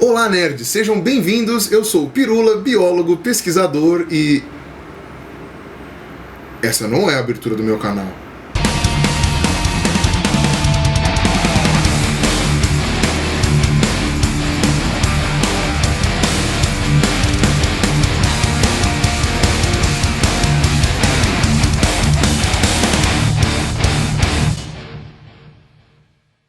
Olá, nerds! Sejam bem-vindos, eu sou o Pirula, biólogo, pesquisador e... Essa não é a abertura do meu canal.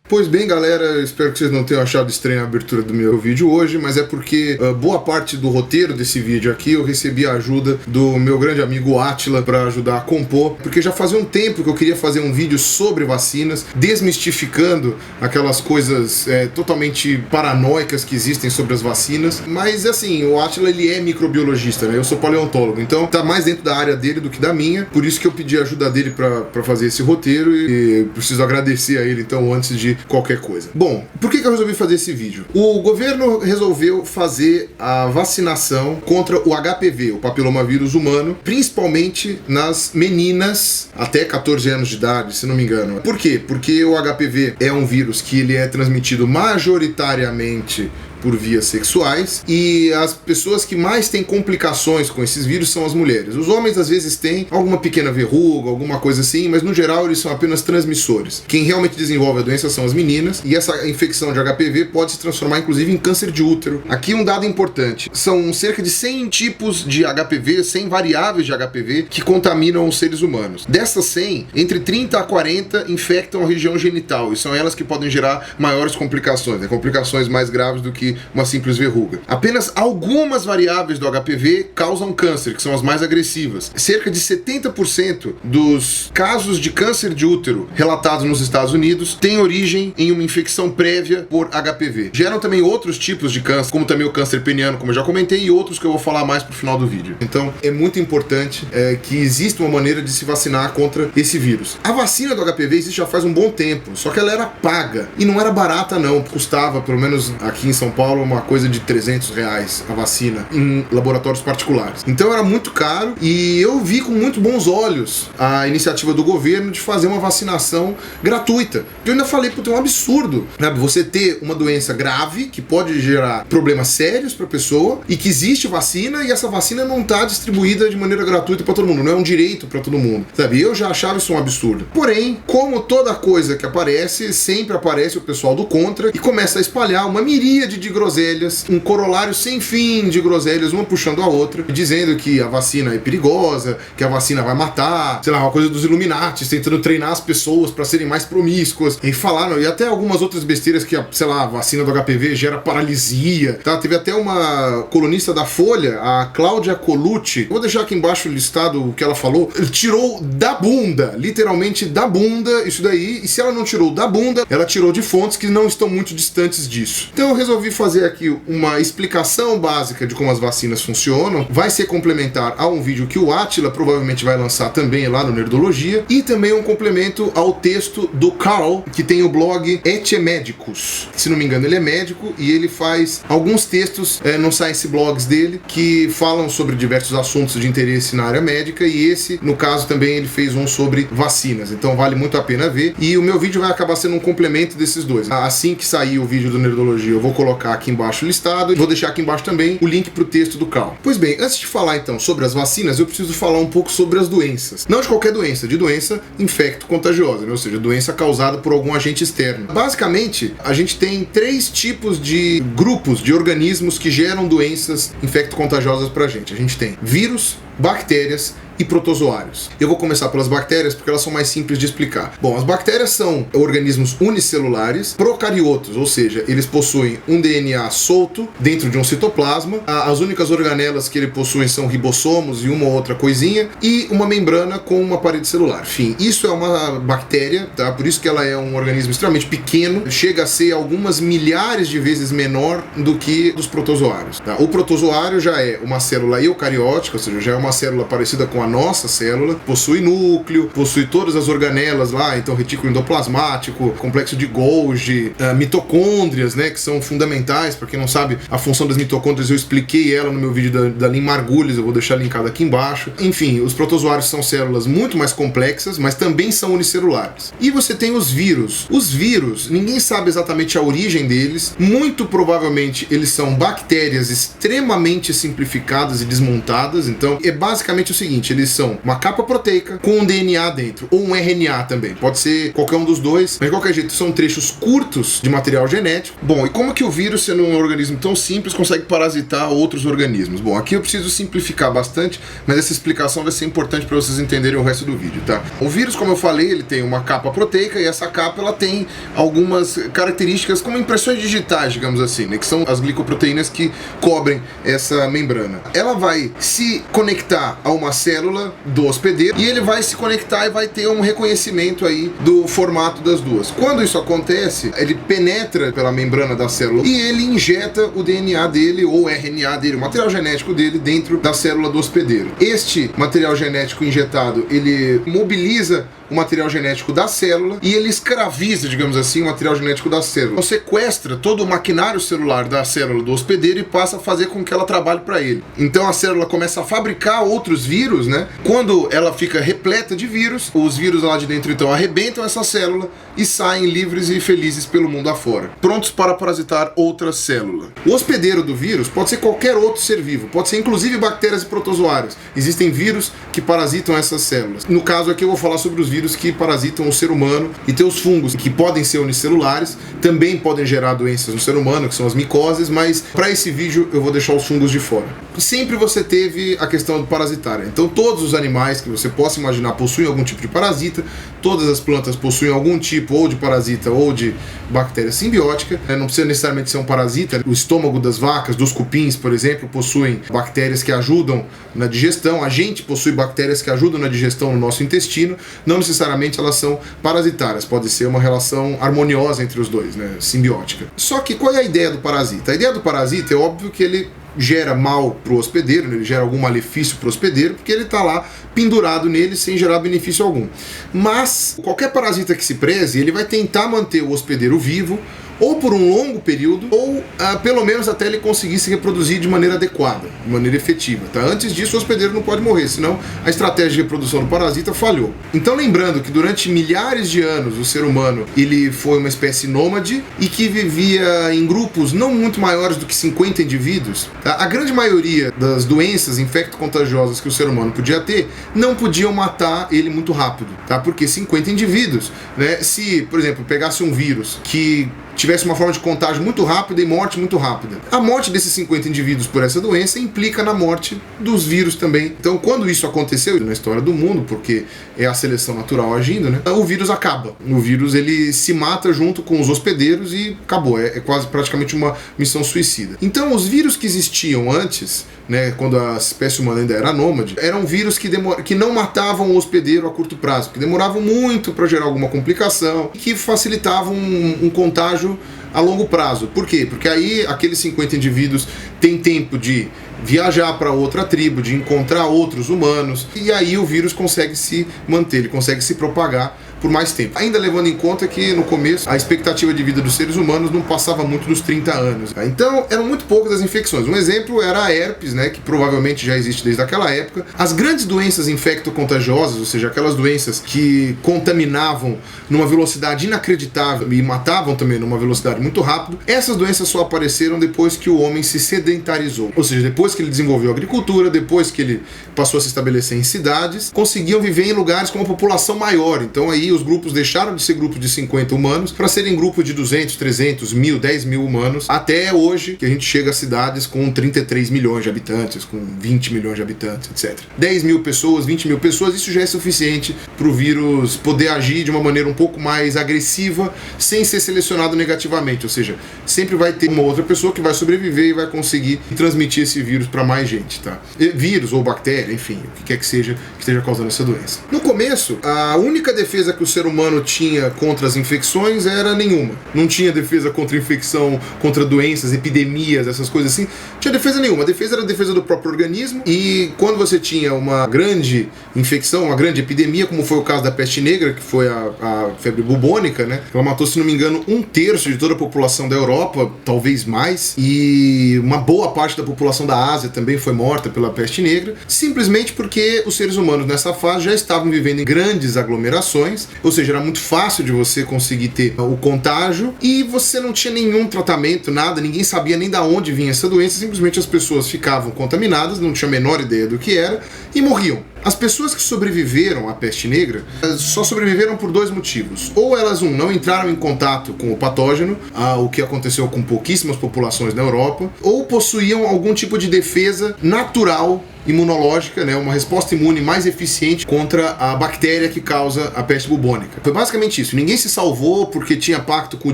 Pois bem, galera, eu espero que vocês não tenham achado estranha a abertura do meu vídeo hoje, mas é porque boa parte do roteiro desse vídeo aqui eu recebi a ajuda do meu grande amigo Átila para ajudar a compor, porque já fazia um tempo que eu queria fazer um vídeo sobre vacinas, desmistificando aquelas coisas totalmente paranoicas que existem sobre as vacinas, mas assim, o Átila ele é microbiologista, né? Eu sou paleontólogo, então tá mais dentro da área dele do que da minha, por isso que eu pedi a ajuda dele para fazer esse roteiro e preciso agradecer a ele então antes de qualquer coisa. Bom, por que eu resolvi fazer esse vídeo? O governo resolveu fazer a vacinação contra o HPV, o papilomavírus humano, principalmente nas meninas até 14 anos de idade, se não me engano. Por quê? Porque o HPV é um vírus que ele é transmitido majoritariamente por vias sexuais, e as pessoas que mais têm complicações com esses vírus são as mulheres. Os homens às vezes têm alguma pequena verruga, alguma coisa assim, mas no geral eles são apenas transmissores. Quem realmente desenvolve a doença são as meninas, e essa infecção de HPV pode se transformar inclusive em câncer de útero. Aqui um dado importante, são cerca de 100 tipos de HPV, 100 variáveis de HPV que contaminam os seres humanos. Dessas 100, entre 30 a 40 infectam a região genital, e são elas que podem gerar maiores complicações, complicações mais graves do que uma simples verruga. Apenas algumas variáveis do HPV causam câncer, que são as mais agressivas. Cerca de 70% dos casos de câncer de útero relatados nos Estados Unidos têm origem em uma infecção prévia por HPV. Geram também outros tipos de câncer, como também o câncer peniano, como eu já comentei, e outros que eu vou falar mais pro final do vídeo. Então, é muito importante que exista uma maneira de se vacinar contra esse vírus. A vacina do HPV existe já faz um bom tempo, só que ela era paga. E não era barata não, custava, pelo menos aqui em São Paulo, uma coisa de R$300 a vacina em laboratórios particulares. Então era muito caro e eu vi com muito bons olhos a iniciativa do governo de fazer uma vacinação gratuita. Eu ainda falei, é um absurdo, né? Você ter uma doença grave que pode gerar problemas sérios para a pessoa e que existe vacina e essa vacina não está distribuída de maneira gratuita para todo mundo, não é um direito para todo mundo, sabe? Eu já achava isso um absurdo. Porém, como toda coisa que aparece, sempre aparece o pessoal do contra e começa a espalhar uma miríade de groselhas, um corolário sem fim de groselhas, uma puxando a outra, dizendo que a vacina é perigosa, que a vacina vai matar, sei lá, uma coisa dos Illuminatis, tentando treinar as pessoas para serem mais promíscuas, e falaram, e até algumas outras besteiras que, sei lá, a vacina do HPV gera paralisia, tá? Teve até uma colunista da Folha, a Cláudia Colucci, vou deixar aqui embaixo listado o que ela falou, ele tirou da bunda, literalmente da bunda, isso daí, e se ela não tirou da bunda, ela tirou de fontes que não estão muito distantes disso. Então eu resolvi fazer aqui uma explicação básica de como as vacinas funcionam, vai ser complementar a um vídeo que o Átila provavelmente vai lançar também lá no Nerdologia, e também um complemento ao texto do Carl, que tem o blog Et Medicus. Se não me engano, ele é médico e ele faz alguns textos no Science Blogs dele que falam sobre diversos assuntos de interesse na área médica, e esse, no caso, também ele fez um sobre vacinas, então vale muito a pena ver, e o meu vídeo vai acabar sendo um complemento desses dois. Assim que sair o vídeo do Nerdologia, eu vou colocar aqui embaixo listado, e vou deixar aqui embaixo também o link pro texto do Carl. Pois bem, antes de falar então sobre as vacinas, eu preciso falar um pouco sobre as doenças. Não de qualquer doença, de doença infecto-contagiosa, né? Ou seja, doença causada por algum agente externo. Basicamente, a gente tem 3 tipos de grupos de organismos que geram doenças infecto-contagiosas pra gente. A gente tem vírus, bactérias e protozoários. Eu vou começar pelas bactérias porque elas são mais simples de explicar. Bom, as bactérias são organismos unicelulares, procariotos, ou seja, eles possuem um DNA solto dentro de um citoplasma. As únicas organelas que ele possui são ribossomos e uma outra coisinha, e uma membrana com uma parede celular. Enfim, isso é uma bactéria, tá? Por isso que ela é um organismo extremamente pequeno, chega a ser algumas milhares de vezes menor do que dos protozoários, tá? O protozoário já é uma célula eucariótica, ou seja, já é uma célula parecida com a nossa célula, possui núcleo, possui todas as organelas lá, então retículo endoplasmático, complexo de Golgi, mitocôndrias, né, que são fundamentais. Para quem não sabe, a função das mitocôndrias eu expliquei ela no meu vídeo da Lynn Margulis, eu vou deixar linkado aqui embaixo. Enfim, os protozoários são células muito mais complexas, mas também são unicelulares. E você tem os vírus. Os vírus, ninguém sabe exatamente a origem deles, muito provavelmente eles são bactérias extremamente simplificadas e desmontadas. Então é basicamente o seguinte, eles são uma capa proteica com um DNA dentro, ou um RNA também, pode ser qualquer um dos dois, mas de qualquer jeito são trechos curtos de material genético. Bom, e como que o vírus, sendo um organismo tão simples, consegue parasitar outros organismos? Bom, aqui eu preciso simplificar bastante, mas essa explicação vai ser importante para vocês entenderem o resto do vídeo, tá? O vírus, como eu falei, ele tem uma capa proteica e essa capa ela tem algumas características como impressões digitais, digamos assim, né, que são as glicoproteínas que cobrem essa membrana. Ela vai se conectar a uma célula do hospedeiro e ele vai se conectar e vai ter um reconhecimento aí do formato das duas. Quando isso acontece, ele penetra pela membrana da célula e ele injeta o DNA dele ou o RNA dele, o material genético dele dentro da célula do hospedeiro. Este material genético injetado, ele mobiliza o material genético da célula e ele escraviza, digamos assim, o material genético da célula. Então, sequestra todo o maquinário celular da célula do hospedeiro e passa a fazer com que ela trabalhe para ele. Então a célula começa a fabricar outros vírus, né? Quando ela fica repleta de vírus, os vírus lá de dentro então arrebentam essa célula e saem livres e felizes pelo mundo afora, prontos para parasitar outra célula. O hospedeiro do vírus pode ser qualquer outro ser vivo, pode ser inclusive bactérias e protozoários. Existem vírus que parasitam essas células. No caso aqui eu vou falar sobre os vírus que parasitam o ser humano, e tem os fungos que podem ser unicelulares, também podem gerar doenças no ser humano, que são as micoses, mas para esse vídeo eu vou deixar os fungos de fora. Sempre você teve a questão do parasitária, então todos os animais que você possa imaginar possuem algum tipo de parasita, todas as plantas possuem algum tipo ou de parasita ou de bactéria simbiótica, não precisa necessariamente ser um parasita. O estômago das vacas, dos cupins, por exemplo, possuem bactérias que ajudam na digestão, a gente possui bactérias que ajudam na digestão no nosso intestino, não necessariamente elas são parasitárias, pode ser uma relação harmoniosa entre os dois, né, simbiótica. Só que qual é a ideia do parasita? A ideia do parasita é óbvio que ele gera mal para o hospedeiro, né? Ele gera algum malefício para o hospedeiro, porque ele está lá pendurado nele sem gerar benefício algum. Mas qualquer parasita que se preze, ele vai tentar manter o hospedeiro vivo, ou por um longo período, ou pelo menos até ele conseguir se reproduzir de maneira adequada, de maneira efetiva. Tá? Antes disso, o hospedeiro não pode morrer, senão a estratégia de reprodução do parasita falhou. Então lembrando que durante milhares de anos o ser humano ele foi uma espécie nômade e que vivia em grupos não muito maiores do que 50 indivíduos. Tá? A grande maioria das doenças infecto-contagiosas que o ser humano podia ter não podiam matar ele muito rápido, tá? Porque 50 indivíduos, né? Se, por exemplo, pegasse um vírus que tivesse uma forma de contágio muito rápida e morte muito rápida. A morte desses 50 indivíduos por essa doença implica na morte dos vírus também. Então, quando isso aconteceu na história do mundo, porque é a seleção natural agindo, né, o vírus acaba. O vírus ele se mata junto com os hospedeiros e acabou. É quase praticamente uma missão suicida. Então, os vírus que existiam antes, né, quando a espécie humana ainda era nômade, eram vírus que não matavam o hospedeiro a curto prazo, que demoravam muito para gerar alguma complicação, que facilitavam um contágio a longo prazo. Por quê? Porque aí aqueles 50 indivíduos têm tempo de viajar para outra tribo, de encontrar outros humanos, e aí o vírus consegue se manter, ele consegue se propagar por mais tempo. Ainda levando em conta que no começo a expectativa de vida dos seres humanos não passava muito dos 30 anos. Então eram muito poucas as infecções. Um exemplo era a herpes, né, que provavelmente já existe desde aquela época. As grandes doenças infecto-contagiosas, ou seja, aquelas doenças que contaminavam numa velocidade inacreditável e matavam também numa velocidade muito rápida, essas doenças só apareceram depois que o homem se sedentarizou. Ou seja, depois que ele desenvolveu a agricultura, depois que ele passou a se estabelecer em cidades, conseguiam viver em lugares com uma população maior. Então aí os grupos deixaram de ser grupos de 50 humanos para serem grupos de 200, 300, 1000, 10 mil humanos, até hoje que a gente chega a cidades com 33 milhões de habitantes, com 20 milhões de habitantes, etc. 10 mil pessoas, 20 mil pessoas, isso já é suficiente para o vírus poder agir de uma maneira um pouco mais agressiva, sem ser selecionado negativamente, ou seja, sempre vai ter uma outra pessoa que vai sobreviver e vai conseguir transmitir esse vírus para mais gente, tá? Vírus ou bactéria, enfim, o que quer que seja que esteja causando essa doença. No começo, a única defesa que que o ser humano tinha contra as infecções era nenhuma. Não tinha defesa contra infecção, contra doenças, epidemias, essas coisas assim. Não tinha defesa nenhuma. A defesa era a defesa do próprio organismo. E quando você tinha uma grande infecção, uma grande epidemia, como foi o caso da peste negra, que foi a febre bubônica, né? Ela matou, se não me engano, 1/3 de toda a população da Europa, talvez mais. E uma boa parte da população da Ásia também foi morta pela peste negra, simplesmente porque os seres humanos nessa fase já estavam vivendo em grandes aglomerações, ou seja, era muito fácil de você conseguir ter o contágio e você não tinha nenhum tratamento, nada, ninguém sabia nem de onde vinha essa doença, simplesmente as pessoas ficavam contaminadas, não tinham a menor ideia do que era e morriam. As pessoas que sobreviveram à peste negra só sobreviveram por 2 motivos. Ou elas, não entraram em contato com o patógeno, o que aconteceu com pouquíssimas populações na Europa, ou possuíam algum tipo de defesa natural imunológica, né, uma resposta imune mais eficiente contra a bactéria que causa a peste bubônica. Foi basicamente isso. Ninguém se salvou porque tinha pacto com o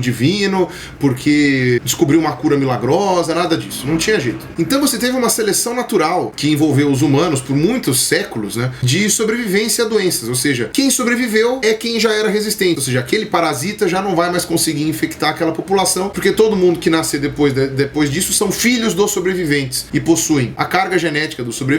divino, porque descobriu uma cura milagrosa, nada disso. Não tinha jeito. Então você teve uma seleção natural que envolveu os humanos por muitos séculos, né, de sobrevivência a doenças. Ou seja, quem sobreviveu é quem já era resistente. Ou seja, aquele parasita já não vai mais conseguir infectar aquela população, porque todo mundo que nascer depois disso são filhos dos sobreviventes e possuem a carga genética dos sobreviventes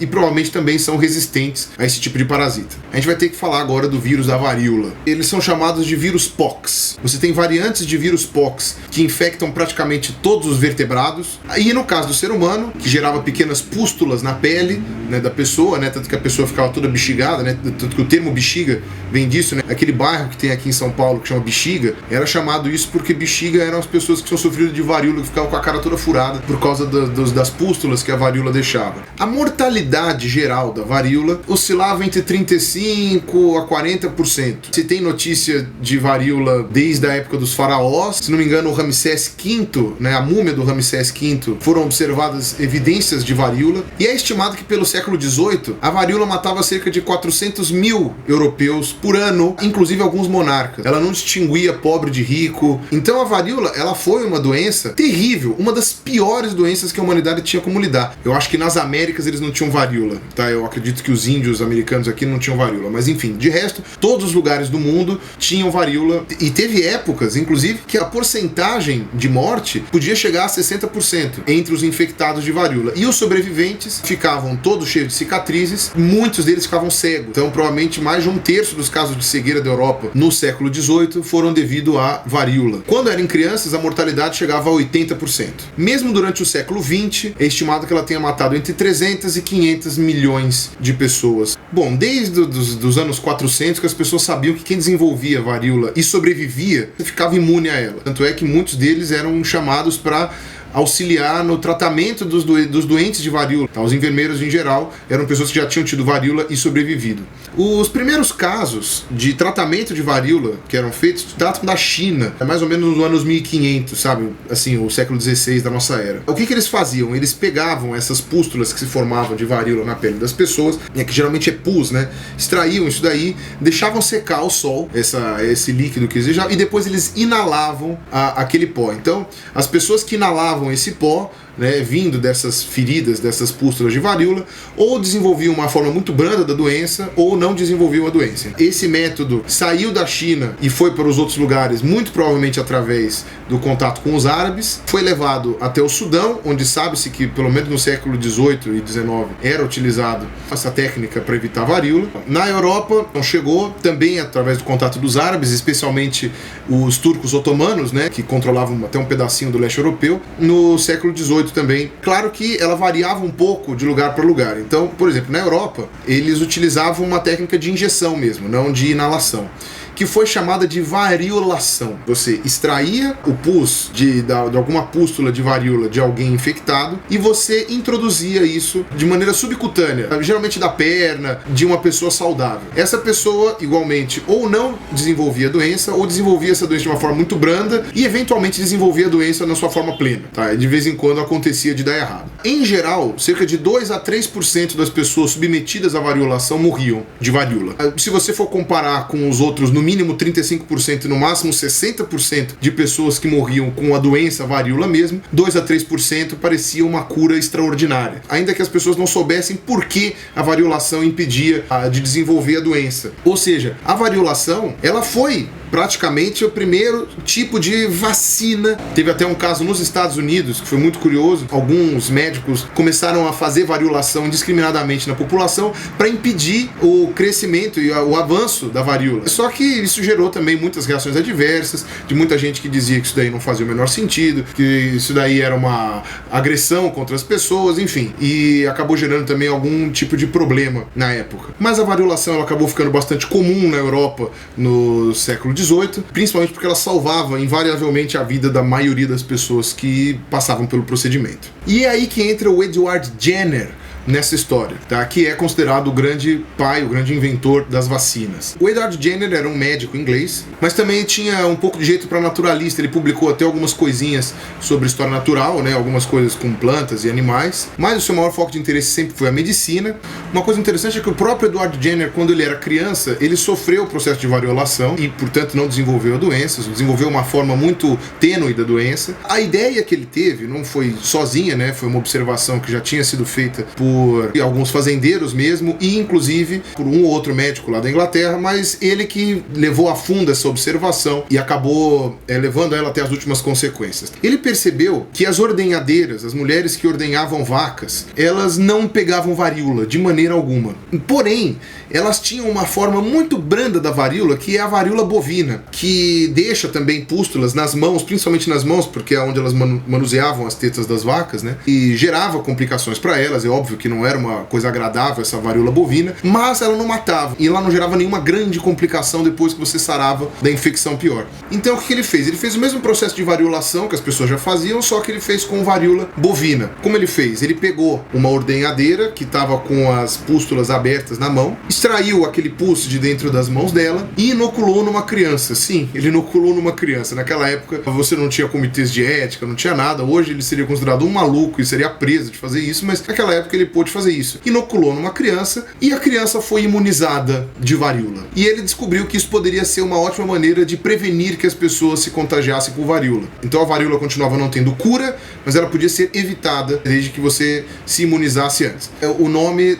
e provavelmente também são resistentes a esse tipo de parasita. A gente vai ter que falar agora do vírus da varíola. Eles são chamados de vírus pox. Você tem variantes de vírus pox que infectam praticamente todos os vertebrados. E no caso do ser humano, que gerava pequenas pústulas na pele, né, da pessoa, né, tanto que a pessoa ficava toda bexigada, né, tanto que o termo bexiga vem disso, né, aquele bairro que tem aqui em São Paulo que chama Bexiga, era chamado isso porque bexiga eram as pessoas que tinham sofrido de varíola, que ficavam com a cara toda furada por causa das pústulas que a varíola deixava. A mortalidade geral da varíola oscilava entre 35% a 40%. Se tem notícia de varíola desde a época dos faraós, se não me engano o Ramsés V, né, a múmia do Ramsés V, foram observadas evidências de varíola, e é estimado que pelo século XVIII a varíola matava cerca de 400 mil europeus por ano, inclusive alguns monarcas. Ela não distinguia pobre de rico. Então a varíola, ela foi uma doença terrível, uma das piores doenças que a humanidade tinha como lidar. Eu acho que nas Américas eles não tinham varíola, tá? Eu acredito que os índios americanos aqui não tinham varíola, mas enfim, de resto, todos os lugares do mundo tinham varíola, e teve épocas, inclusive, que a porcentagem de morte podia chegar a 60% entre os infectados de varíola, e os sobreviventes ficavam todos cheios de cicatrizes, muitos deles ficavam cegos. Então provavelmente mais de 1/3 dos casos de cegueira da Europa no século XVIII foram devido à varíola. Quando eram crianças, a mortalidade chegava a 80%. Mesmo durante o século XX, é estimado que ela tenha matado entre 300 e 500 milhões de pessoas. Bom, desde os anos 400 que as pessoas sabiam que quem desenvolvia varíola e sobrevivia ficava imune a ela. Tanto é que muitos deles eram chamados para auxiliar no tratamento dos doentes de varíola. Os enfermeiros, em geral, eram pessoas que já tinham tido varíola e sobrevivido. Os primeiros casos de tratamento de varíola que eram feitos tratam da China, mais ou menos nos anos 1500, sabe? Assim, o século XVI da nossa era. O que eles faziam? Eles pegavam essas pústulas que se formavam de varíola na pele das pessoas, que geralmente é pus, né? Extraíam isso daí, deixavam secar ao sol esse líquido que eles deixavam, e depois eles inalavam aquele pó. Então, as pessoas que inalavam esse pó, né, vindo dessas feridas, dessas pústulas de varíola, ou desenvolviam uma forma muito branda da doença, ou não desenvolviam a doença. Esse método saiu da China e foi para os outros lugares, muito provavelmente através do contato com os árabes, foi levado até o Sudão, onde sabe-se que, pelo menos no século XVIII e XIX, era utilizado essa técnica para evitar a varíola. Na Europa, chegou também através do contato dos árabes, especialmente os turcos otomanos, né, que controlavam até um pedacinho do leste europeu, no século XVIII também. Claro que ela variava um pouco de lugar para lugar. Então, por exemplo, na Europa, eles utilizavam uma técnica de injeção mesmo, não de inalação, que foi chamada de variolação. Você extraía o pus de alguma pústula de varíola de alguém infectado e você introduzia isso de maneira subcutânea, geralmente da perna, de uma pessoa saudável. Essa pessoa, igualmente, ou não desenvolvia a doença, ou desenvolvia essa doença de uma forma muito branda e, eventualmente, desenvolvia a doença na sua forma plena. Tá? De vez em quando acontecia de dar errado. Em geral, cerca de 2 a 3% das pessoas submetidas à variolação morriam de varíola. Se você for comparar com os outros no mínimo 35% e no máximo 60% de pessoas que morriam com a doença, a varíola mesmo, 2 a 3% parecia uma cura extraordinária. Ainda que as pessoas não soubessem por que a variolação impedia de desenvolver a doença. Ou seja, a variolação, ela foi praticamente o primeiro tipo de vacina. Teve até um caso nos Estados Unidos, que foi muito curioso. Alguns médicos começaram a fazer variolação indiscriminadamente na população para impedir o crescimento e o avanço da varíola. Só que isso gerou também muitas reações adversas, de muita gente que dizia que isso daí não fazia o menor sentido, que isso daí era uma agressão contra as pessoas, enfim. E acabou gerando também algum tipo de problema na época. Mas a variolação ela acabou ficando bastante comum na Europa no século XVIII, principalmente porque ela salvava invariavelmente a vida da maioria das pessoas que passavam pelo procedimento. E é aí que entra o Edward Jenner nessa história, tá? Que é considerado o grande pai, o grande inventor das vacinas. O Edward Jenner era um médico inglês, mas também tinha um pouco de jeito para naturalista. Ele publicou até algumas coisinhas sobre história natural, né? Algumas coisas com plantas e animais, mas o seu maior foco de interesse sempre foi a medicina. Uma coisa interessante é que o próprio Edward Jenner, quando ele era criança, ele sofreu o processo de variolação e, portanto, não desenvolveu a doença, desenvolveu uma forma muito tênue da doença. A ideia que ele teve não foi sozinha, né? Foi uma observação que já tinha sido feita por alguns fazendeiros mesmo, e inclusive por um ou outro médico lá da Inglaterra, mas ele que levou a fundo essa observação e acabou levando ela até as últimas consequências. Ele percebeu que as ordenhadeiras, as mulheres que ordenhavam vacas, elas não pegavam varíola de maneira alguma. Porém, elas tinham uma forma muito branda da varíola, que é a varíola bovina, que deixa também pústulas nas mãos, principalmente nas mãos, porque é onde elas manuseavam as tetas das vacas, né? E gerava complicações para elas. É óbvio que não era uma coisa agradável essa varíola bovina, mas ela não matava e ela não gerava nenhuma grande complicação depois que você sarava da infecção pior. Então o que ele fez? Ele fez o mesmo processo de variolação que as pessoas já faziam, só que ele fez com varíola bovina. Como ele fez? Ele pegou uma ordenhadeira que estava com as pústulas abertas na mão, extraiu aquele pus de dentro das mãos dela e inoculou numa criança. Sim, ele inoculou numa criança. Naquela época você não tinha comitês de ética, não tinha nada. Hoje ele seria considerado um maluco e seria preso de fazer isso, mas naquela época ele pôde fazer isso. Inoculou numa criança e a criança foi imunizada de varíola. E ele descobriu que isso poderia ser uma ótima maneira de prevenir que as pessoas se contagiassem por varíola. Então a varíola continuava não tendo cura, mas ela podia ser evitada desde que você se imunizasse antes. O nome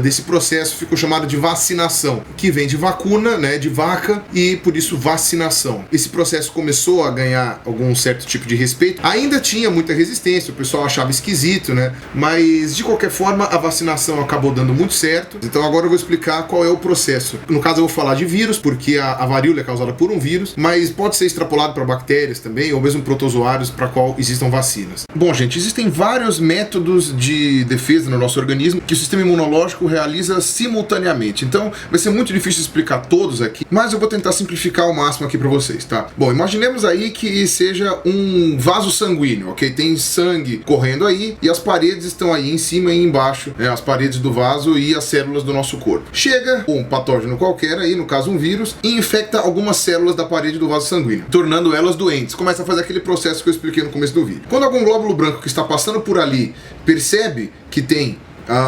desse processo ficou chamado de vacinação, que vem de vacuna, né, de vaca, e por isso vacinação. Esse processo começou a ganhar algum certo tipo de respeito. Ainda tinha muita resistência, o pessoal achava esquisito, né? Mas de qualquer forma a vacinação acabou dando muito certo. Então agora eu vou explicar qual é o processo. No caso eu vou falar de vírus, porque a varíola é causada por um vírus, mas pode ser extrapolado para bactérias também, ou mesmo protozoários para qual existam vacinas. Bom, gente, existem vários métodos de defesa no nosso organismo que o sistema imunológico realiza simultaneamente. Então vai ser muito difícil explicar todos aqui, mas eu vou tentar simplificar ao máximo aqui para vocês, tá? Bom, imaginemos aí que seja um vaso sanguíneo, ok? Tem sangue correndo aí e as paredes estão aí em cima e embaixo, né, as paredes do vaso e as células do nosso corpo. Chega um patógeno qualquer aí, no caso um vírus, e infecta algumas células da parede do vaso sanguíneo, tornando elas doentes. Começa a fazer aquele processo que eu expliquei no começo do vídeo. Quando algum glóbulo branco que está passando por ali percebe que tem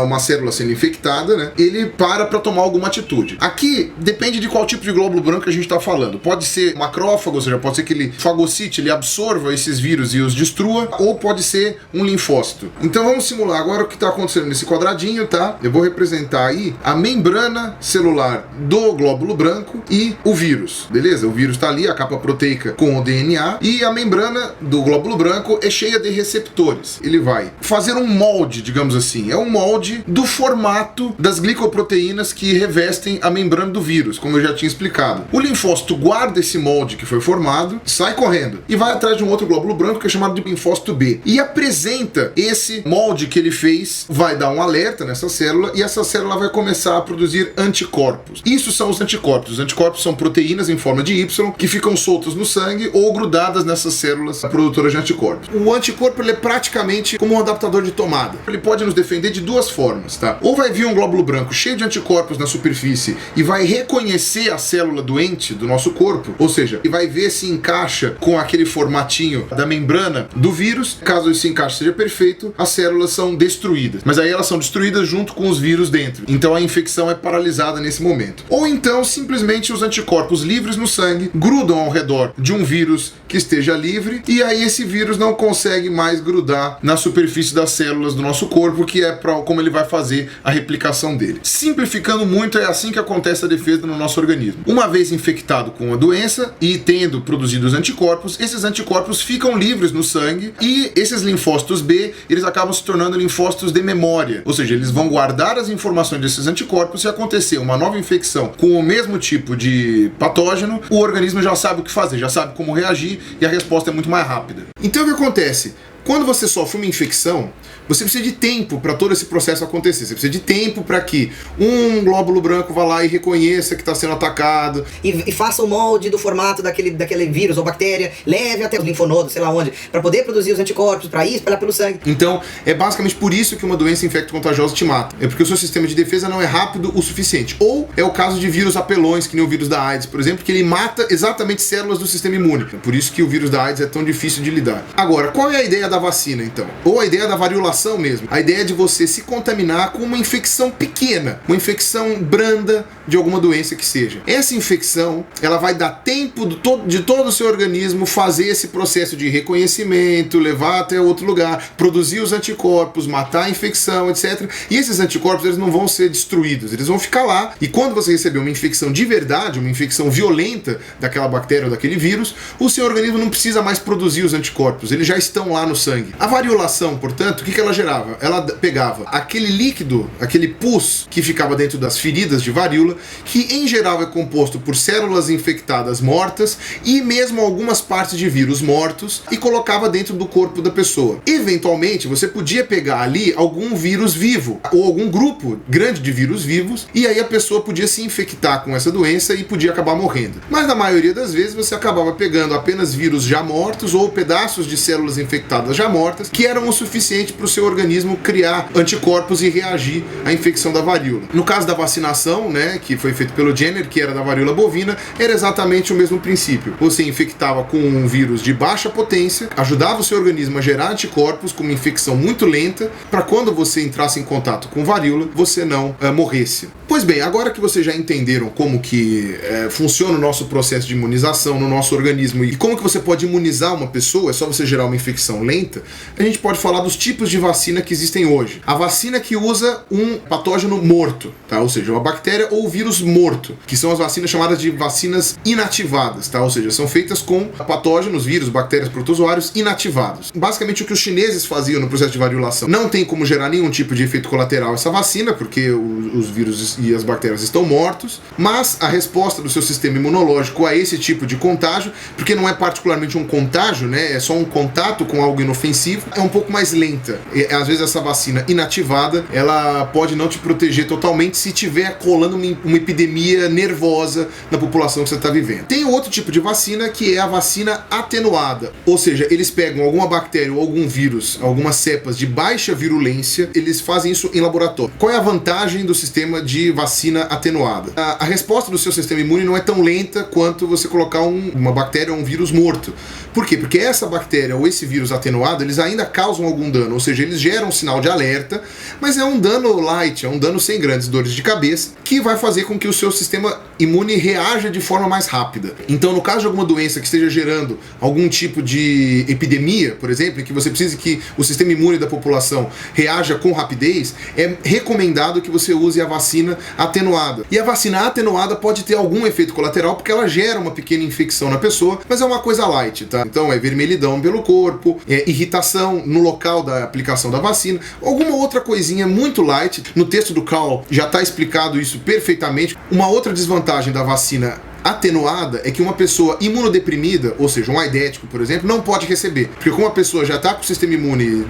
uma célula sendo infectada, né, ele para tomar alguma atitude. Aqui depende de qual tipo de glóbulo branco que a gente está falando. Pode ser macrófago, ou seja, pode ser que ele fagocite, ele absorva esses vírus e os destrua, ou pode ser um linfócito. Então vamos simular agora o que está acontecendo nesse quadradinho, tá? Eu vou representar aí a membrana celular do glóbulo branco e o vírus, beleza? O vírus está ali, a capa proteica com o DNA, e a membrana do glóbulo branco é cheia de receptores. Ele vai fazer um molde, digamos assim. É um molde do formato das glicoproteínas que revestem a membrana do vírus, como eu já tinha explicado. O linfócito guarda esse molde que foi formado, sai correndo e vai atrás de um outro glóbulo branco que é chamado de linfócito B e apresenta esse molde que ele fez, vai dar um alerta nessa célula e essa célula vai começar a produzir anticorpos. Isso são os anticorpos. Os anticorpos são proteínas em forma de Y que ficam soltas no sangue ou grudadas nessas células produtoras de anticorpos. O anticorpo ele é praticamente como um adaptador de tomada. Ele pode nos defender de duas duas formas, tá? Ou vai vir um glóbulo branco cheio de anticorpos na superfície e vai reconhecer a célula doente do nosso corpo, ou seja, e vai ver se encaixa com aquele formatinho da membrana do vírus. Caso esse encaixe seja perfeito, as células são destruídas. Mas aí elas são destruídas junto com os vírus dentro. Então a infecção é paralisada nesse momento. Ou então, simplesmente os anticorpos livres no sangue grudam ao redor de um vírus que esteja livre, e aí esse vírus não consegue mais grudar na superfície das células do nosso corpo, que é como ele vai fazer a replicação dele. Simplificando muito, é assim que acontece a defesa no nosso organismo. Uma vez infectado com a doença e tendo produzido os anticorpos, esses anticorpos ficam livres no sangue, e esses linfócitos B, eles acabam se tornando linfócitos de memória, ou seja, eles vão guardar as informações desses anticorpos. Se acontecer uma nova infecção com o mesmo tipo de patógeno, o organismo já sabe o que fazer, já sabe como reagir, e a resposta é muito mais rápida. Então o que acontece? Quando você sofre uma infecção, você precisa de tempo para todo esse processo acontecer. Você precisa de tempo para que um glóbulo branco vá lá e reconheça que está sendo atacado. E faça o molde do formato daquele vírus ou bactéria, leve até os linfonodos, sei lá onde, para poder produzir os anticorpos, para ir espalhar pelo sangue. Então, é basicamente por isso que uma doença infecto-contagiosa te mata. É porque o seu sistema de defesa não é rápido o suficiente. Ou é o caso de vírus apelões, que nem o vírus da AIDS, por exemplo, que ele mata exatamente células do sistema imune. Por isso que o vírus da AIDS é tão difícil de lidar. Agora, qual é a ideia da vacina, então? Ou a ideia da variolação mesmo. A ideia é de você se contaminar com uma infecção pequena, uma infecção branda de alguma doença que seja. Essa infecção, ela vai dar tempo de todo o seu organismo fazer esse processo de reconhecimento, levar até outro lugar, produzir os anticorpos, matar a infecção, etc. E esses anticorpos, eles não vão ser destruídos, eles vão ficar lá, e quando você receber uma infecção de verdade, uma infecção violenta daquela bactéria ou daquele vírus, o seu organismo não precisa mais produzir os anticorpos, eles já estão lá no sangue. A variolação, portanto, o que ela gerava? Ela pegava aquele líquido, aquele pus que ficava dentro das feridas de varíola, que em geral é composto por células infectadas mortas e mesmo algumas partes de vírus mortos, e colocava dentro do corpo da pessoa. Eventualmente, você podia pegar ali algum vírus vivo, ou algum grupo grande de vírus vivos, e aí a pessoa podia se infectar com essa doença e podia acabar morrendo. Mas na maioria das vezes você acabava pegando apenas vírus já mortos ou pedaços de células infectadas já mortas, que eram o suficiente para o seu organismo criar anticorpos e reagir à infecção da varíola. No caso da vacinação, né, que foi feito pelo Jenner, que era da varíola bovina, era exatamente o mesmo princípio. Você infectava com um vírus de baixa potência, ajudava o seu organismo a gerar anticorpos com uma infecção muito lenta, para quando você entrasse em contato com varíola, você não morresse. Pois bem, agora que vocês já entenderam como que funciona o nosso processo de imunização no nosso organismo e como que você pode imunizar uma pessoa, é só você gerar uma infecção lenta, a gente pode falar dos tipos de vacina que existem hoje. A vacina que usa um patógeno morto, tá? Ou seja, uma bactéria ou vírus morto, que são as vacinas chamadas de vacinas inativadas, tá? Ou seja, são feitas com patógenos, vírus, bactérias, protozoários inativados. Basicamente o que os chineses faziam no processo de variolação. Não tem como gerar nenhum tipo de efeito colateral essa vacina, porque os vírus e as bactérias estão mortos, mas a resposta do seu sistema imunológico a esse tipo de contágio, porque não é particularmente um contágio, né? É só um contato com algo inofensivo, é um pouco mais lenta. E, às vezes essa vacina inativada, ela pode não te proteger totalmente se tiver colando uma epidemia nervosa na população que você está vivendo. Tem outro tipo de vacina que é a vacina atenuada, ou seja, eles pegam alguma bactéria ou algum vírus, algumas cepas de baixa virulência, eles fazem isso em laboratório. Qual é a vantagem do sistema de vacina atenuada? A resposta do seu sistema imune não é tão lenta quanto você colocar uma bactéria ou um vírus morto. Por quê? Porque essa bactéria ou esse vírus atenuado, eles ainda causam algum dano, ou seja, eles geram um sinal de alerta, mas é um dano light, é um dano sem grandes dores de cabeça, que vai fazer com que o seu sistema imune reaja de forma mais rápida. Então, no caso de alguma doença que esteja gerando algum tipo de epidemia, por exemplo, em que você precise que o sistema imune da população reaja com rapidez, é recomendado que você use a vacina atenuada. E a vacina atenuada pode ter algum efeito colateral, porque ela gera uma pequena infecção na pessoa, mas é uma coisa light, tá? Então é vermelhidão pelo corpo, é irritação no local da aplicação da vacina, alguma outra coisinha muito light. No texto do Carl já está explicado isso perfeitamente. Uma outra desvantagem da vacina atenuada é que uma pessoa imunodeprimida, ou seja, um aidético, por exemplo, não pode receber. Porque como a pessoa já está com o sistema imune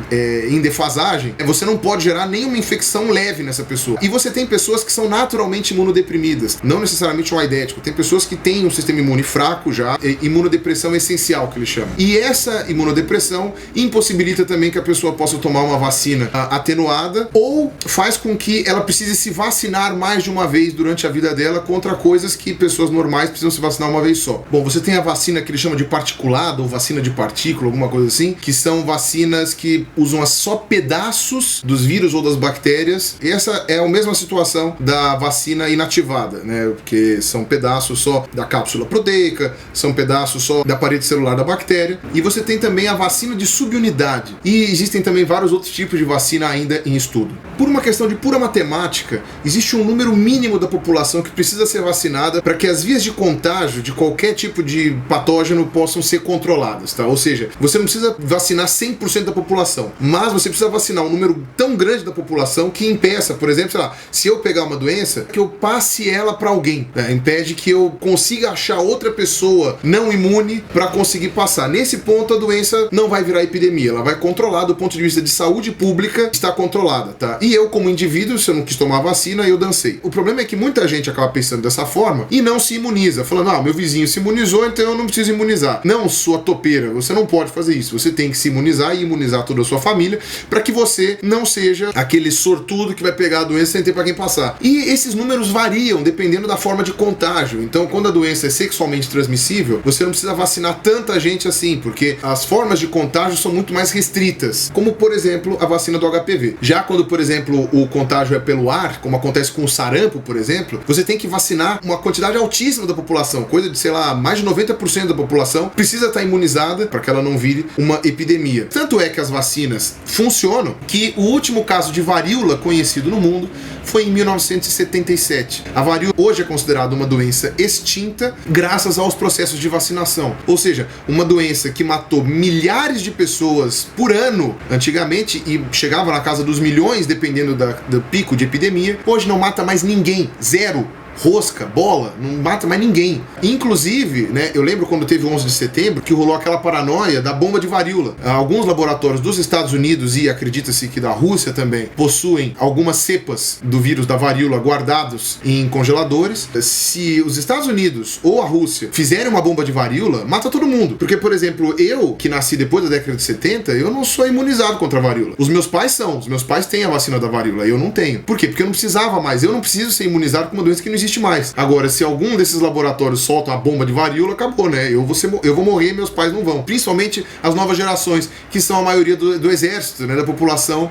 em defasagem, você não pode gerar nenhuma infecção leve nessa pessoa. E você tem pessoas que são naturalmente imunodeprimidas, não necessariamente um aidético. Tem pessoas que têm um sistema imune fraco já, imunodepressão essencial, que eles chamam. E essa imunodepressão impossibilita também que a pessoa possa tomar uma vacina atenuada, ou faz com que ela precise se vacinar mais de uma vez durante a vida dela contra coisas que pessoas normais precisam se vacinar uma vez só. Bom, você tem a vacina que eles chamam de particulada ou vacina de partícula, alguma coisa assim, que são vacinas que usam só pedaços dos vírus ou das bactérias. E essa é a mesma situação da vacina inativada, né? Porque são pedaços só da cápsula proteica, são pedaços só da parede celular da bactéria. E você tem também a vacina de subunidade. E existem também vários outros tipos de vacina ainda em estudo. Por uma questão de pura matemática, existe um número mínimo da população que precisa ser vacinada para que as vias de contágio de qualquer tipo de patógeno possam ser controladas, tá? Ou seja, você não precisa vacinar 100% da população, mas você precisa vacinar um número tão grande da população que impeça, por exemplo, sei lá, se eu pegar uma doença, que eu passe ela para alguém, né? Impede que eu consiga achar outra pessoa não imune para conseguir passar. Nesse ponto, a doença não vai virar epidemia, ela vai controlar do ponto de vista de saúde pública, está controlada, tá? E eu, como indivíduo, se eu não quis tomar vacina, eu dancei. O problema é que muita gente acaba pensando dessa forma e não se imuniza, falando, meu vizinho se imunizou, então eu não preciso imunizar. Não, sua topeira, você não pode fazer isso. Você tem que se imunizar e imunizar toda a sua família para que você não seja aquele sortudo que vai pegar a doença sem ter para quem passar. E esses números variam dependendo da forma de contágio. Então, quando a doença é sexualmente transmissível, você não precisa vacinar tanta gente assim, porque as formas de contágio são muito mais restritas, como, por exemplo, a vacina do HPV. Já quando, por exemplo, o contágio é pelo ar, como acontece com o sarampo, por exemplo, você tem que vacinar uma quantidade altíssima da população, coisa de, sei lá, mais de 90% da população precisa estar imunizada para que ela não vire uma epidemia. Tanto é que as vacinas funcionam que o último caso de varíola conhecido no mundo foi em 1977. A varíola hoje é considerada uma doença extinta graças aos processos de vacinação. Ou seja, uma doença que matou milhares de pessoas por ano antigamente e chegava na casa dos milhões dependendo do pico de epidemia, hoje não mata mais ninguém, zero. Rosca, bola, não mata mais ninguém. Inclusive, né, eu lembro quando teve o 11 de setembro que rolou aquela paranoia da bomba de varíola. Alguns laboratórios dos Estados Unidos e acredita-se que da Rússia também possuem algumas cepas do vírus da varíola guardados em congeladores. Se os Estados Unidos ou a Rússia fizerem uma bomba de varíola, mata todo mundo. Porque, por exemplo, eu, que nasci depois da década de 70, eu não sou imunizado contra a varíola. Os meus pais são. Os meus pais têm a vacina da varíola, eu não tenho. Por quê? Porque eu não precisava mais. Eu não preciso ser imunizado com uma doença que não existe mais. Agora, se algum desses laboratórios solta uma bomba de varíola, acabou, né? Eu vou morrer e meus pais não vão. Principalmente as novas gerações, que são a maioria do exército, né? Da população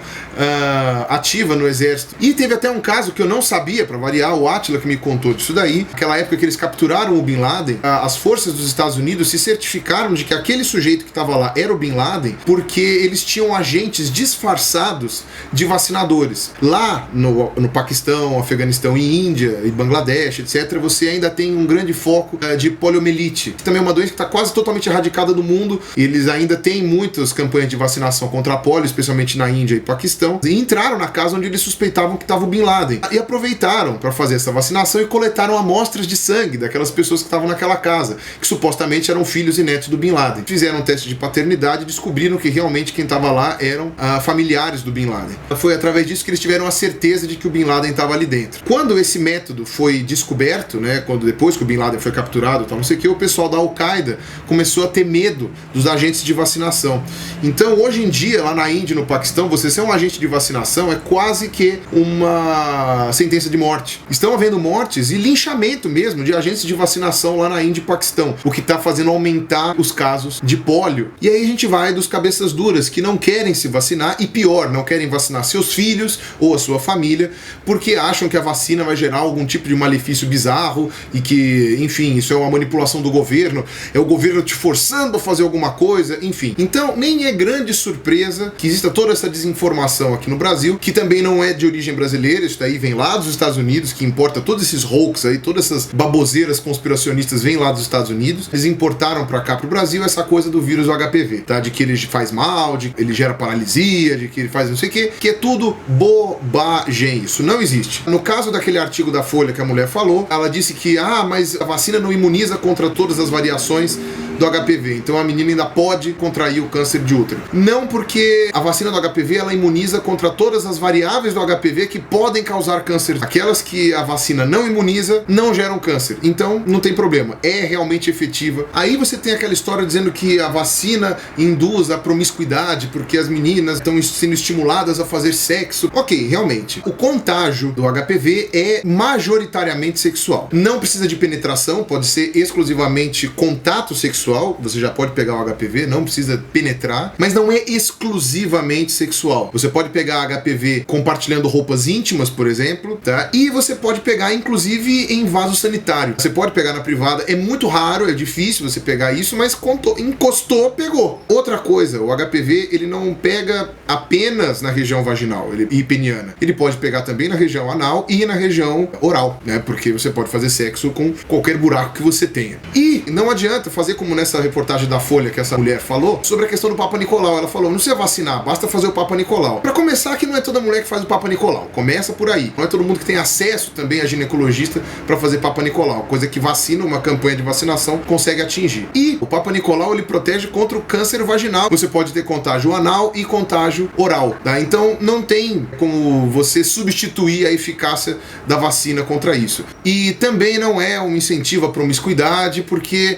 ativa no exército. E teve até um caso que eu não sabia, pra variar, o Átila que me contou disso daí. Aquela época que eles capturaram o Bin Laden, as forças dos Estados Unidos se certificaram de que aquele sujeito que estava lá era o Bin Laden, porque eles tinham agentes disfarçados de vacinadores. Lá no Paquistão, Afeganistão e Índia e Bangladesh, etc., você ainda tem um grande foco de poliomielite, que também é uma doença que está quase totalmente erradicada do mundo. Eles ainda têm muitas campanhas de vacinação contra a polio, especialmente na Índia e Paquistão, e entraram na casa onde eles suspeitavam que estava o Bin Laden, e aproveitaram para fazer essa vacinação e coletaram amostras de sangue daquelas pessoas que estavam naquela casa, que supostamente eram filhos e netos do Bin Laden. Fizeram um teste de paternidade e descobriram que realmente quem estava lá eram familiares do Bin Laden. Foi através disso que eles tiveram a certeza de que o Bin Laden estava ali dentro. Quando esse método foi descoberto, né, depois que o Bin Laden foi capturado, tal, não sei o que, o pessoal da Al-Qaeda começou a ter medo dos agentes de vacinação. Então, hoje em dia, lá na Índia e no Paquistão, você ser um agente de vacinação é quase que uma sentença de morte. Estão havendo mortes e linchamento mesmo de agentes de vacinação lá na Índia e Paquistão, o que está fazendo aumentar os casos de pólio. E aí a gente vai dos cabeças duras que não querem se vacinar e, pior, não querem vacinar seus filhos ou a sua família porque acham que a vacina vai gerar algum tipo de malefício bizarro e que, enfim, isso é uma manipulação do governo, é o governo te forçando a fazer alguma coisa, enfim. Então, nem é grande surpresa que exista toda essa desinformação aqui no Brasil, que também não é de origem brasileira, isso daí vem lá dos Estados Unidos, que importa todos esses hoax aí, todas essas baboseiras conspiracionistas vêm lá dos Estados Unidos, eles importaram pra cá pro Brasil essa coisa do vírus do HPV, tá? De que ele faz mal, de que ele gera paralisia, de que ele faz não sei o que é tudo bobagem, isso não existe. No caso daquele artigo da Folha que a mulher falou. Ela disse que, mas a vacina não imuniza contra todas as variações do HPV, então a menina ainda pode contrair o câncer de útero. Não, porque a vacina do HPV, ela imuniza contra todas as variáveis do HPV que podem causar câncer. Aquelas que a vacina não imuniza, não geram câncer. Então, não tem problema. É realmente efetiva. Aí você tem aquela história dizendo que a vacina induz a promiscuidade, porque as meninas estão sendo estimuladas a fazer sexo. Ok, realmente. O contágio do HPV é majoritariamente sexual. Não precisa de penetração, pode ser exclusivamente contato sexual. Você já pode pegar o HPV, não precisa penetrar, mas não é exclusivamente sexual. Você pode pegar HPV compartilhando roupas íntimas, por exemplo, tá? E você pode pegar, inclusive, em vaso sanitário. Você pode pegar na privada, é muito raro, é difícil você pegar isso, mas encostou, pegou. Outra coisa, o HPV, ele não pega apenas na região vaginal e peniana. Ele pode pegar também na região anal e na região oral, né? Porque você pode fazer sexo com qualquer buraco que você tenha. E não adianta fazer como nessa reportagem da Folha que essa mulher falou, sobre a questão do Papa Nicolau. Ela falou, não precisa vacinar, basta fazer o Papa Nicolau. Pra começar, que não é toda mulher que faz o Papa Nicolau. Começa por aí. Não é todo mundo que tem acesso também a ginecologista pra fazer Papa Nicolau. Coisa que vacina, uma campanha de vacinação, consegue atingir. E o Papa Nicolau, ele protege contra o câncer vaginal. Você pode ter contágio anal e contágio oral, tá? Então, não tem como você substituir a eficácia da vacina contra isso. E também não é um incentivo à promiscuidade, porque,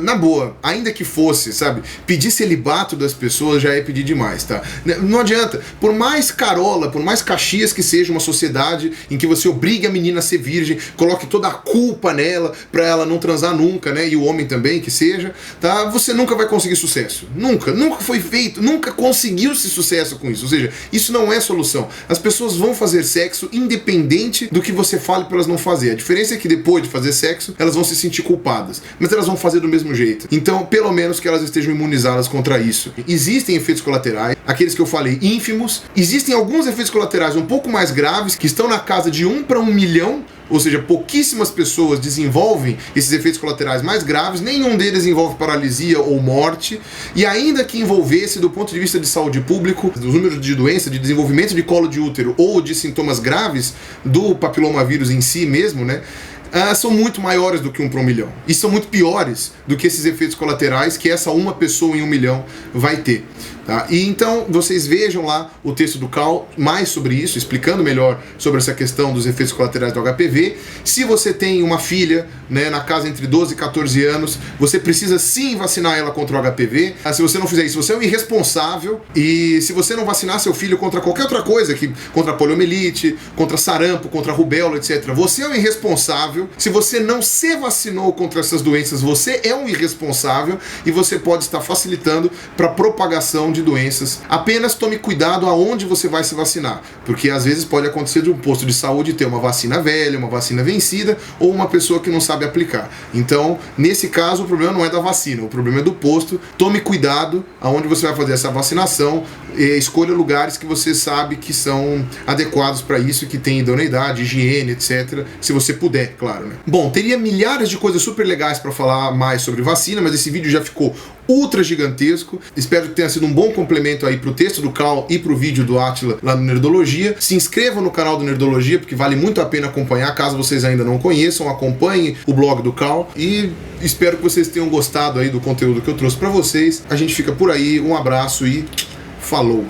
na boa, ainda que fosse, sabe, pedir celibato das pessoas já é pedir demais, tá? Não adianta, por mais carola, por mais Caxias que seja uma sociedade em que você obrigue a menina a ser virgem, coloque toda a culpa nela pra ela não transar nunca, né, e o homem também, que seja, tá? Você nunca vai conseguir sucesso. Nunca foi feito, nunca conseguiu-se sucesso com isso. Ou seja, isso não é solução. As pessoas vão fazer sexo independente do que você fale pra elas não fazer. A diferença é que depois de fazer sexo, elas vão se sentir culpadas, mas elas vão fazer do mesmo jeito. Então, pelo menos que elas estejam imunizadas contra isso. Existem efeitos colaterais, aqueles que eu falei, ínfimos. Existem alguns efeitos colaterais um pouco mais graves, que estão na casa de 1 para 1 milhão, ou seja, pouquíssimas pessoas desenvolvem esses efeitos colaterais mais graves, nenhum deles envolve paralisia ou morte, e ainda que envolvesse, do ponto de vista de saúde pública, os números de doença, de desenvolvimento de colo de útero ou de sintomas graves do papilomavírus em si mesmo, né, são muito maiores do que 1 para 1 milhão. E são muito piores do que esses efeitos colaterais que essa uma pessoa em 1 milhão vai ter. Tá? E então vocês vejam lá o texto do Cal mais sobre isso, explicando melhor sobre essa questão dos efeitos colaterais do HPV. Se você tem uma filha, né, na casa entre 12 e 14 anos, você precisa sim vacinar ela contra o HPV. Se você não fizer isso, você é um irresponsável. E se você não vacinar seu filho contra qualquer outra coisa, contra poliomielite, contra sarampo, contra rubéola, etc., você é um irresponsável. Se você não se vacinou contra essas doenças, você é um irresponsável e você pode estar facilitando para a propagação de doenças. Apenas tome cuidado aonde você vai se vacinar, porque às vezes pode acontecer de um posto de saúde ter uma vacina velha, uma vacina vencida ou uma pessoa que não sabe aplicar. Então, nesse caso, o problema não é da vacina, o problema é do posto. Tome cuidado aonde você vai fazer essa vacinação, escolha lugares que você sabe que são adequados para isso, que tem idoneidade, higiene, etc. Se você puder, claro, né? Bom, teria milhares de coisas super legais para falar mais sobre vacina, mas esse vídeo já ficou ultra gigantesco. Espero que tenha sido um bom complemento aí pro texto do Cal e pro vídeo do Átila lá no Nerdologia. Se inscrevam no canal do Nerdologia, porque vale muito a pena acompanhar, caso vocês ainda não conheçam. Acompanhem o blog do Cal e espero que vocês tenham gostado aí do conteúdo que eu trouxe para vocês. A gente fica por aí, um abraço e falou!